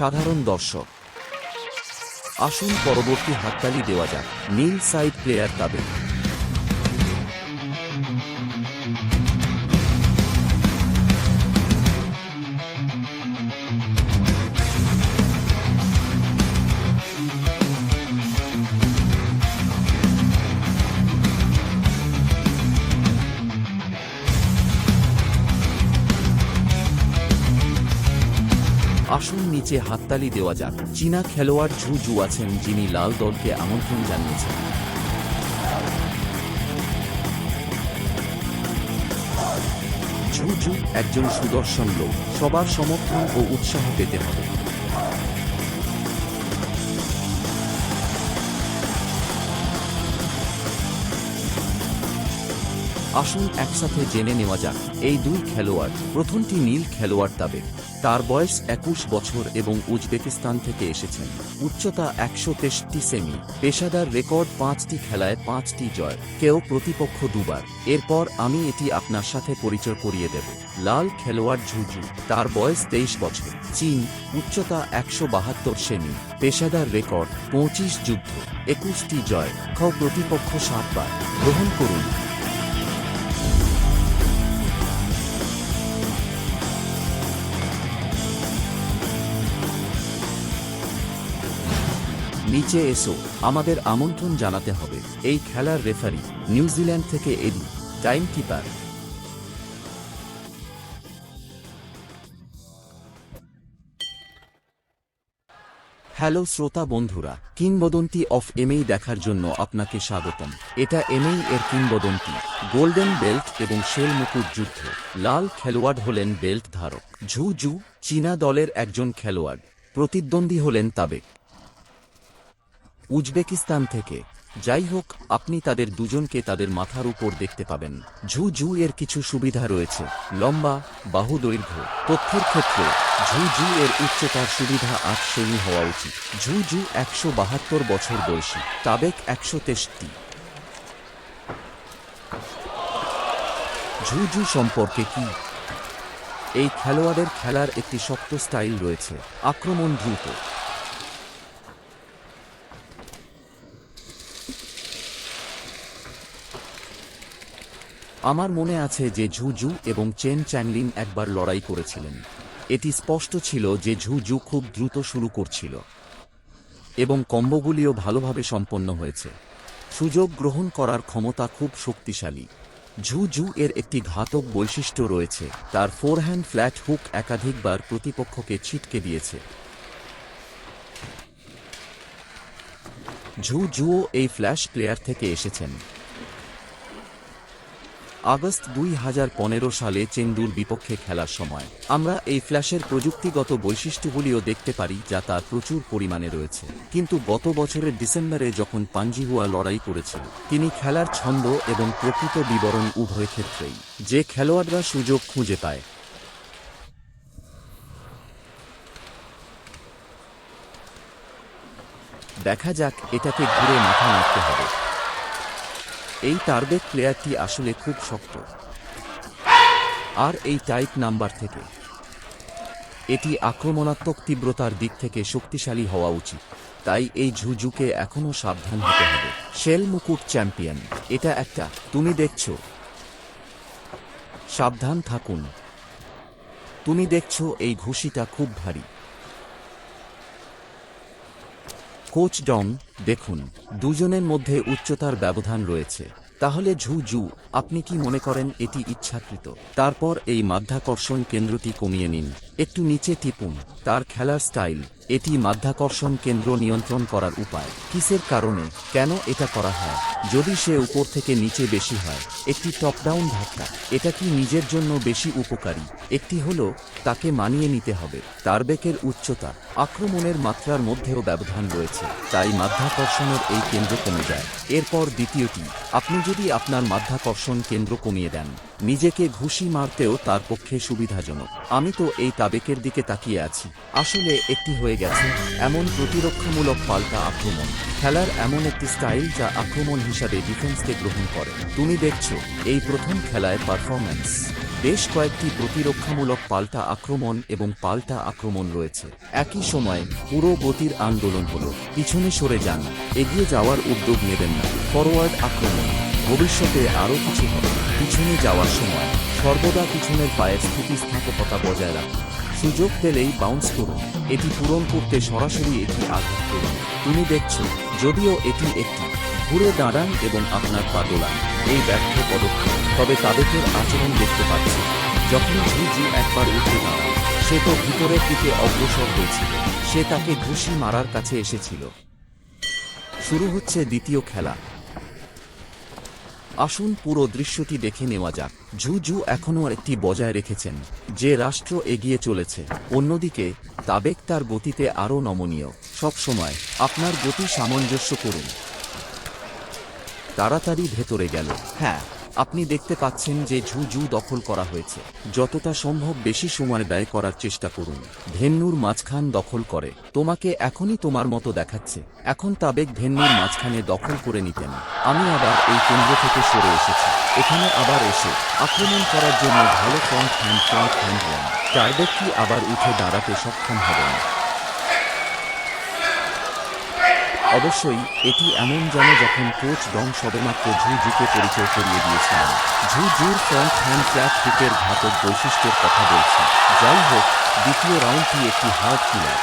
সাধারণ দর্শক। আসুন পরবর্তী হাততালি দেওয়া যাক। নীল সাইড প্লেয়ার তাবেক। আসুন নিচে হাততালি দেওয়া যাক। চীনা খেলোয়াড় ঝু জু আছেন, যিনি লাল দলকে আমন্ত্রণ জানিয়েছেন। ঝু জু একজন সুদর্শন লোক, সবার সমর্থন ও উৎসাহ পেতে হবে। আসুন একসাথে জেনে নেওয়া যাক এই দুই খেলোয়াড়। প্রথমটি নীল খেলোয়াড় তাবেক। তার বয়স 21 বছর এবং উজবেকিস্তান থেকে এসেছেন। উচ্চতা 163 সেমি। পেশাদার রেকর্ড 5টি খেলায় 5টি জয়, কেউ প্রতিপক্ষ দুবার। এরপর আমি এটি আপনার সাথে পরিচয় করিয়ে দেব। লাল খেলোয়াড় ঝু জু। তার বয়স 23 বছর। চীন। উচ্চতা 172 সেমি। পেশাদার রেকর্ড 25 যুদ্ধ, 21টি জয়, প্রতিপক্ষ 7 বার। গ্রহণ করুন। নিচে এসো, আমাদের আমন্ত্রণ জানাতে হবে। এই খেলার রেফারি নিউজিল্যান্ড থেকে এডি, টাইম কিপার। হ্যালো শ্রোতা বন্ধুরা, কিংবদন্তি অফ এমএই দেখার জন্য আপনাকে স্বাগতম। এটা এমএই এর কিংবদন্তি, গোল্ডেন বেল্ট এবং শেল মুকুট যুদ্ধ। লাল খেলোয়াড় হলেন বেল্ট ধারক ঝু জু, চীনা দলের একজন খেলোয়াড়। প্রতিদ্বন্দ্বী হলেন তাবেক, উজবেকিস্তান থেকে। যাই হোক, আপনি তাদের দুজনকে তাদের মাথার উপর দেখতে পাবেন। ঝু জু এর কিছু সুবিধা রয়েছে। লম্বা, বাহু দৈর্ঘ্য। তথ্যের ক্ষেত্রে ঝু জু এর উচ্চতার সুবিধা 8 সেমি হওয়া উচিত। ঝু জু 172 বছর বয়সী, তাবেক 163। ঝু জু সম্পর্কে কি? এই খেলোয়াড়ের খেলার একটি শক্ত স্টাইল রয়েছে। আক্রমণ দ্রুত। আমার মনে আছে যে ঝু জু এবং চেন চ্যাংলিন একবার লড়াই করেছিলেন। এটি স্পষ্ট ছিল যে ঝু জু খুব দ্রুত শুরু করছিল এবং কম্বোগুলিও ভালোভাবে সম্পন্ন হয়েছে। সুযোগ গ্রহণ করার ক্ষমতা খুব শক্তিশালী। ঝু জু এর একটি ঘাতক বৈশিষ্ট্য রয়েছে, তার ফোরহ্যান্ড ফ্ল্যাট হুক একাধিকবার প্রতিপক্ষকে ছিটকে দিয়েছে। ঝু জুও এই ফ্ল্যাশ প্লেয়ার থেকে এসেছেন। আগস্ট 2015 সালে চেঙ্দুর বিপক্ষে খেলার সময় আমরা এই ফ্ল্যাশের প্রযুক্তিগত বৈশিষ্ট্যগুলিও দেখতে পারি, যা তার প্রচুর পরিমাণে রয়েছে। কিন্তু গত বছরের ডিসেম্বরে যখন পাঞ্জিহুয়া লড়াই করেছিল, তিনি খেলার ছন্দ এবং প্রকৃত বিবরণ উভয় ক্ষেত্রেই যে খেলোয়াড়রা সুযোগ খুঁজে পায়। দেখা যাক, এটাকে ঘুরে মাথা নাড়তে হবে। এই তারবেক প্লেয়ারটি আসলে খুব শক্ত, আর এই টাইপ নাম্বার থেকে এটি আক্রমণাত্মক তীব্রতার দিক থেকে শক্তিশালী হওয়া উচিত। তাই এই ঝু জুকে এখনও সাবধান হতে হবে। শেল মুকুট চ্যাম্পিয়ন। এটা একটা, তুমি দেখছো, সাবধান থাকুন। তুমি দেখছো এই ঘুষিটা খুব ভারী। কোচ ডং, দেখুন, দুজনের মধ্যে উচ্চতার ব্যবধান রয়েছে। তাহলে ঝু জু, আপনি কি মনে করেন এটি ইচ্ছাকৃত? তারপর এই মাধ্যাকর্ষণ কেন্দ্রটি কমিয়ে নিন, একটু নিচে টিপুন। তার খেলার স্টাইল, এটি মাধ্যাকর্ষণ কেন্দ্র নিয়ন্ত্রণ করার উপায়। কিসের কারণে, কেন এটা করা হয়? যদি সে উপর থেকে নিচে বেশি হয়, একটি টপ ডাউন ধাক্কা। এটা কি নিজের জন্য বেশি উপকারী? একটি হলো তাকে মানিয়ে নিতে হবে। তারবেকের উচ্চতা, আক্রমণের মাত্রার মধ্যেও ব্যবধান রয়েছে, তাই মাধ্যাকর্ষণের এই কেন্দ্র কমে যায়। এরপর দ্বিতীয়টি, আপনি যদি আপনার মাধ্যাকর্ষণ কেন্দ্র কমিয়ে দেন, নিজেকে ঘুষি মারতেও তার পক্ষে সুবিধাজনক। আমি তো এই তাবেকের দিকে তাকিয়ে আছি। আসলে একটি হয়ে গেছে এমন প্রতিরক্ষামূলক পাল্টা আক্রমণ। খেলার এমন একটি স্টাইল যা আক্রমণ হিসাবে ডিফেন্সকে গ্রহণ করে। তুমি দেখছো এই প্রথম খেলায় পারফরম্যান্স। বেশ কয়েকটি প্রতিরক্ষামূলক পাল্টা আক্রমণ এবং পাল্টা আক্রমণ রয়েছে। একই সময় পুরো গতির আন্দোলন হল, পিছনে সরে যান, এগিয়ে যাওয়ার উদ্যোগ নেবেন না, ফরওয়ার্ড আক্রমণ, ভবিষ্যতে আরও কিছু হবে। পিছনে যাওয়ার সময় সর্বদা পিছনের পায়ের স্থিতিস্থাপকতা বজায় রাখুন। সুযোগ পেলেই বাউন্স করুন, এটি পূরণ করতে সরাসরি একটি আঘাত করুন। তুমি দেখছো, যদিও এটি একটি, ঘুরে দাঁড়ান এবং আপনার পা দোলান। এই ব্যর্থ পদক্ষেপ, তবে তাদেরকে আচরণ দেখতে পাচ্ছি। যখন ঝুঁঝু একবার উঠে দাঁড়ান, সে তো ভিতরের দিকে অগ্রসর হয়েছিল, সে তাকে ঘুষি মারার কাছে এসেছিল। শুরু হচ্ছে দ্বিতীয় খেলা। আসুন পুরো দৃশ্যটি দেখে নেওয়া যাক। ঝুঝু এখনও একটি বজায় রেখেছেন, যে রাষ্ট্র এগিয়ে চলেছে। অন্যদিকে তাবেক তার গতিতে আরও নমনীয়। সবসময় আপনার গতি সামঞ্জস্য করুন। তাড়াতাড়ি ভেতরে গেল। হ্যাঁ, আপনি দেখতে পাচ্ছেন যে ঝুঝু দখল করা হয়েছে। যতটা সম্ভব বেশি সময় ব্যয় করার চেষ্টা করুন। ভেন্নুর মাঝখান দখল করে। তোমাকে এখনই তোমার মতো দেখাচ্ছে। এখন তাবেক ভেন্নুর মাঝখানে দখল করে নিতেন। আমি আবার এই কেন্দ্র থেকে সরে এসেছি। এখানে আবার এসে আক্রমণ করার জন্য ভালো ফ্রন্ট হ্যান্ড দেন। তাবেক কি আবার উঠে দাঁড়াতে সক্ষম হবেন? অবশ্যই এটি এমন যেন যখন কোচ ডং সবেমাত্র ঝুঝুকে পরিচয় করিয়ে দিয়েছিলেন। ঝুঝুর ফ্রন্ট হ্যান্ড ফ্ল্যাট কিকের ঘাতক বৈশিষ্ট্যের কথা বলছি। যাই হোক, দ্বিতীয় রাউন্ডটি একটি হার্ড কিলার।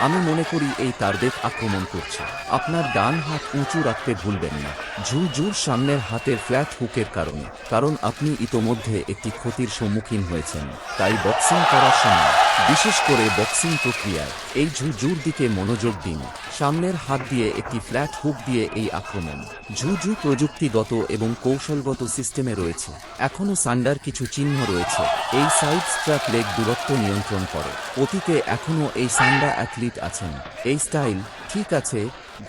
আমি মনে করি এই তারবেক আক্রমণ করছে। আপনার ডান হাত উঁচু রাখতে ভুলবেন না, ঝুঝুর সামনের হাতের ফ্ল্যাট হুকের কারণে। কারণ আপনি ইতোমধ্যে একটি ক্ষতির সম্মুখীন হয়েছেন। তাই বক্সিং করার সময়, বিশেষ করে বক্সিং প্রক্রিয়ায়, এই ঝুঝুর দিকে মনোযোগ দিন। সামনের হাত দিয়ে একটি ফ্ল্যাট হুক দিয়ে এই আক্রমণ। ঝুঝু প্রযুক্তিগত এবং কৌশলগত সিস্টেমে রয়েছে। এখনও সান্ডার কিছু চিহ্ন রয়েছে। এই সাইড স্ট্র্যাপ লেগ দূরত্ব নিয়ন্ত্রণ করে। অতীতে এখনও এই সান্ডা অ্যাথলিট আছেন। এই স্টাইল, ঠিক আছে,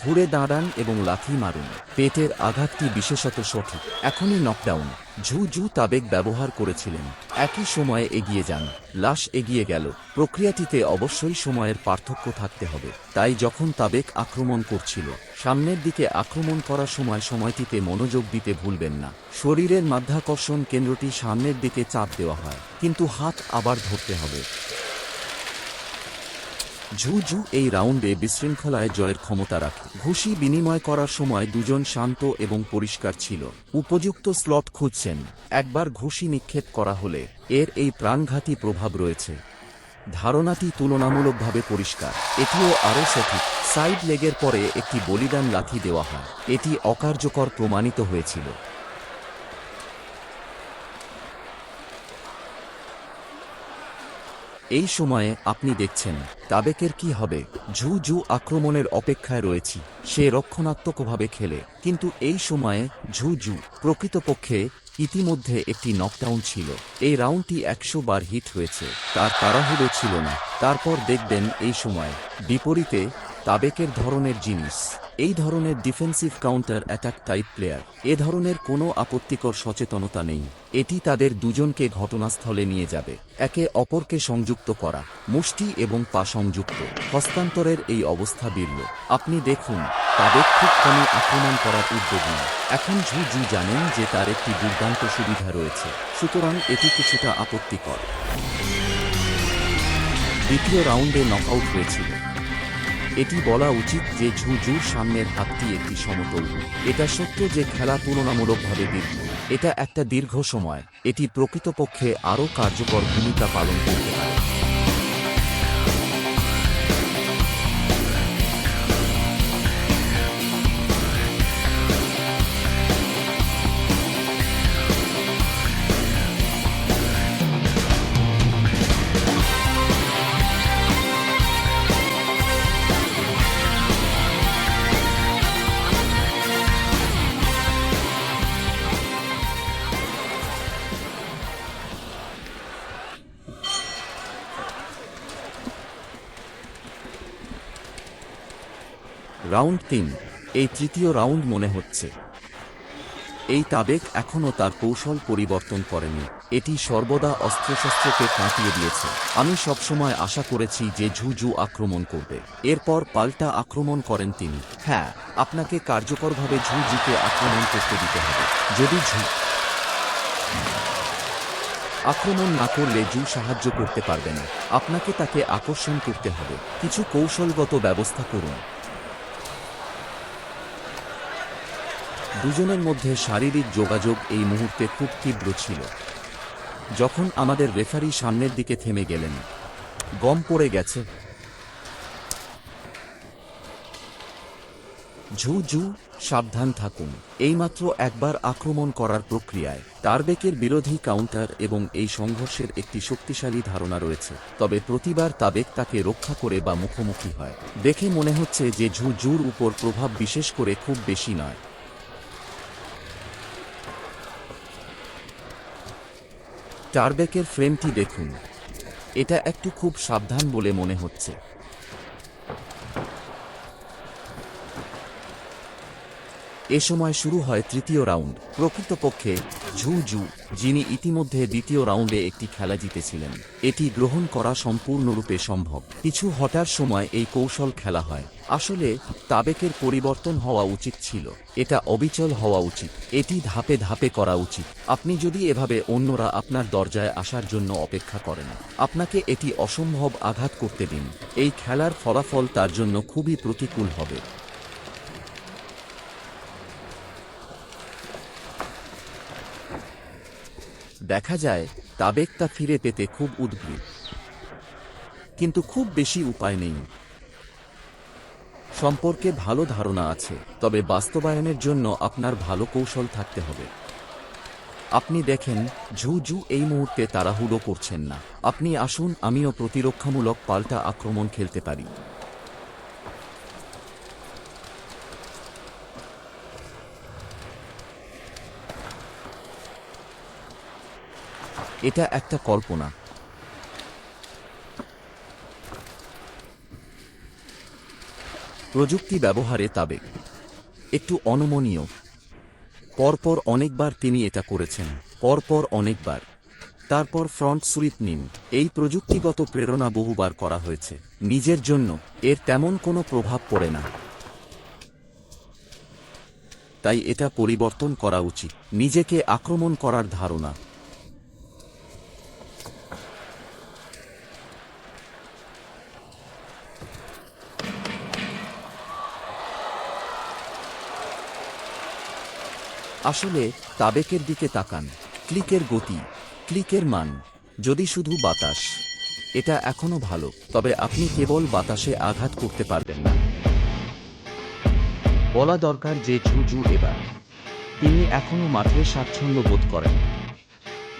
ঘুরে দাঁড়ান এবং লাথি মারুন। পেটের আঘাতটি বিশেষত সঠিক। এখনই নকডাউন। ঝুঝু তাবেক ব্যবহার করেছিলেন। একই সময়ে এগিয়ে যান। লাশ এগিয়ে গেল। প্রক্রিয়াটিতে অবশ্যই সময়ের পার্থক্য থাকতে হবে। তাই যখন তাবেক আক্রমণ করছিল, সামনের দিকে আক্রমণ করার সময় সময়টিতে মনোযোগ দিতে ভুলবেন না। শরীরের মাধ্যাকর্ষণ কেন্দ্রটি সামনের দিকে চাপ দেওয়া হয়, কিন্তু হাত আবার ধরতে হবে। ঝুঝু এই রাউন্ডে বিশৃঙ্খলায় জয়ের ক্ষমতা রাখে। ঘুষি বিনিময় করার সময় দুজন শান্ত এবং পরিষ্কার ছিল। উপযুক্ত স্লট খুঁজছেন। একবার ঘুষি নিক্ষেপ করা হলে এর এই প্রাণঘাতী প্রভাব রয়েছে। ধারণাটি তুলনামূলকভাবে পরিষ্কার। এটিও আরও সঠিক। সাইড লেগের পরে একটি বলিদান লাথি দেওয়া হয়। এটি অকার্যকর প্রমাণিত হয়েছিল। এই সময়ে আপনি দেখছেন তাবেকের কি হবে। ঝুঝু আক্রমণের অপেক্ষায় রয়েছি। সে রক্ষণাত্মকভাবে খেলে, কিন্তু এই সময়ে ঝুঝু প্রকৃতপক্ষে ইতিমধ্যে একটি নকডাউন ছিল। এই রাউন্ডটি 100 বার হিট হয়েছে। তার তাড়াহুড়ো ছিল না। তারপর দেখবেন এই সময় বিপরীতে তাবেকের ধরনের জিনিস। এই ধরনের defensive counter attack type player. এ ধরনের কোনো আপত্তিকর সচেতনতা নেই। এটি তাদের দুজনকে ঘটনাস্থলে নিয়ে যাবে। একে অপরকে সংযুক্ত করা, মুষ্টি এবং পা সংযুক্ত, হস্তান্তরের এই অবস্থা বিরল। আপনি দেখুন, তাবেক খুব কমই আক্রমণ করার উদ্যোগ নেয়। এখন ঝুঝু জানেন যে তার একটি দুর্দান্ত সুবিধা রয়েছে, সুতরাং এটি কিছুটা আপত্তিকর। দ্বিতীয় রাউন্ডে নকআউট হয়েছিল। এটি বলা উচিত যে ঝুঝুর সামনের হাতটি একটি সমতল। এটা সত্য যে খেলা তুলনামূলকভাবে দীর্ঘ। এটা একটা দীর্ঘ সময়। এটি প্রকৃতপক্ষে আরও কার্যকর ভূমিকা পালন করতে পারে। রাউন্ড 3। এই তৃতীয় রাউন্ড মনে হচ্ছে। এই তাবেক এখনও তার কৌশল পরিবর্তন করেনি। এটি সর্বদা অস্ত্রশস্ত্রকে কাটিয়ে দিয়েছে। আমি সবসময় আশা করেছি যে ঝুঝু আক্রমণ করবে, এরপর পাল্টা আক্রমণ করেন তিনি। হ্যাঁ, আপনাকে কার্যকরভাবে ঝুঝুকে আক্রমণ করতে দিতে হবে। যদি আক্রমণ না করলে জু সাহায্য করতে পারবে না। আপনাকে তাকে আকর্ষণ করতে হবে। কিছু কৌশলগত ব্যবস্থা করুন। দুজনের মধ্যে শারীরিক যোগাযোগ এই মুহূর্তে খুব তীব্র ছিল। যখন আমাদের রেফারি সামনের দিকে থেমে গেলেন, গম পড়ে গেছে। ঝু জু, সাবধান থাকুন। এইমাত্র একবার আক্রমণ করার প্রক্রিয়ায় তারবেকের বিরোধী কাউন্টার এবং এই সংঘর্ষের একটি শক্তিশালী ধারণা রয়েছে, তবে প্রতিবার তাবেক তাকে রক্ষা করে বা মুখোমুখি হয়। দেখে মনে হচ্ছে যে ঝু জুর উপর প্রভাব বিশেষ করে খুব বেশি নয়। টারবেকের ফ্রেমটি দেখুন, এটা একটু খুব সাবধান বলে মনে হচ্ছে। এ সময় শুরু হয় তৃতীয় রাউন্ড। প্রকৃতপক্ষে ঝু জু, যিনি ইতিমধ্যে দ্বিতীয় রাউন্ডে একটি খেলা জিতেছিলেন, এটি গ্রহণ করা সম্পূর্ণরূপে সম্ভব। কিছু হঠাৎ সময় এই কৌশল খেলা হয়। আসলে তাবেকের পরিবর্তন হওয়া উচিত ছিল। এটা অবিচল হওয়া উচিত। এটি ধাপে ধাপে করা উচিত। আপনি যদি এভাবে অন্যরা আপনার দরজায় আসার জন্য অপেক্ষা করেন, আপনাকে এটি অসম্ভব আঘাত করতে দিন। এই খেলার ফলাফল তার জন্য খুবই প্রতিকূল হবে। দেখা যায় তাবেক তা ফিরে পেতে খুব উদ্গ্রীব, কিন্তু খুব বেশি উপায় নেই। সম্পর্কে ভালো ধারণা আছে, তবে বাস্তবায়নের জন্য আপনার ভালো কৌশল থাকতে হবে। আপনি দেখেন ঝু জু এই মুহূর্তে তাড়াহুড়ো করছেন না। আপনি আসুন, আমিও প্রতিরক্ষামূলক পাল্টা আক্রমণ খেলতে পারি। এটা একটা কল্পনা। প্রযুক্তি ব্যবহারে তাবেক একটু অনমনীয়। পরপর অনেকবার তিনি এটা করেছেন, পরপর অনেকবার। তারপর ফ্রন্ট সুইপ নিন। এই প্রযুক্তিগত প্রেরণা বহুবার করা হয়েছে। নিজের জন্য এর তেমন কোনো প্রভাব পড়ে না, তাই এটা পরিবর্তন করা উচিত। নিজেকে আক্রমণ করার ধারণা। আসলে তাবেকের দিকে তাকান। ক্লিকের গতি, ক্লিকের মান। যদি শুধু বাতাস, এটা এখনো ভালো, তবে আপনি কেবল বাতাসে আঘাত করতে পারবেন না। বলা দরকার যে ঝু জু এবার তিনি এখনো মাঠে স্বাচ্ছন্দ্য বোধ করেন,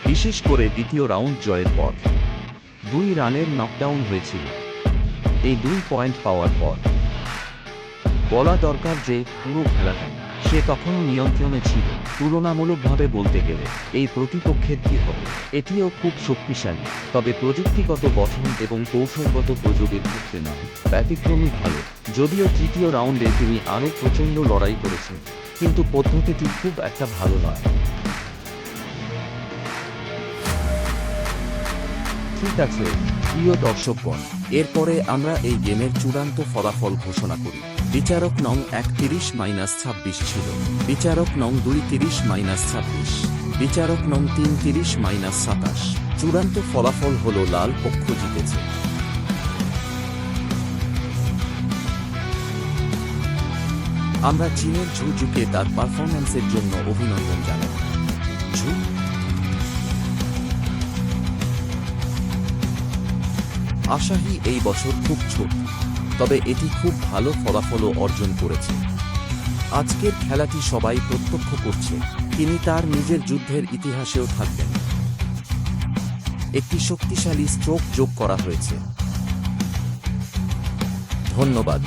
বিশেষ করে দ্বিতীয় রাউন্ড জয়ের পর। 2 রানের নকডাউন হয়েছিল এই 2 পয়েন্ট পাওয়ার পর। বলা দরকার যে পুরো খেলাটা সে তখনও নিয়ন্ত্রণে ছিল। তুলনামূলকভাবে বলতে গেলে এই প্রতিপক্ষের কি হবে, এটিও খুব শক্তিশালী, তবে প্রযুক্তিগত গঠন এবং কৌশলগত প্রযোগের ক্ষেত্রে নয়। ব্যতিক্রমী ভালো, যদিও তৃতীয় রাউন্ডে তিনি আরও প্রচণ্ড লড়াই করেছেন, কিন্তু পদ্ধতিটি খুব একটা ভালো নয়। ঠিক আছে প্রিয় দর্শকগণ, এরপরে আমরা এই গেমের চূড়ান্ত ফলাফল ঘোষণা করি। বিচারক নং 1 30-26 ছিল, বিচারক নং 2 30-26, বিচারক নং 3 30-27। চূড়ান্ত ফলাফল হল লাল পক্ষ জিতেছে। আমরা চীনের ঝু জুকে তার পারফরম্যান্সের জন্য অভিনন্দন জানাই। ঝু আশাহী এই বছর খুব ছোট, তবে এটি খুব ভালো ফলাফলও অর্জন করেছে। আজকের খেলাটি সবাই প্রত্যক্ষ করছে। তিনি তার নিজের যুদ্ধের ইতিহাসেও থাকবেন। একটি শক্তিশালী স্ট্রোক যোগ করা হয়েছে। ধন্যবাদ।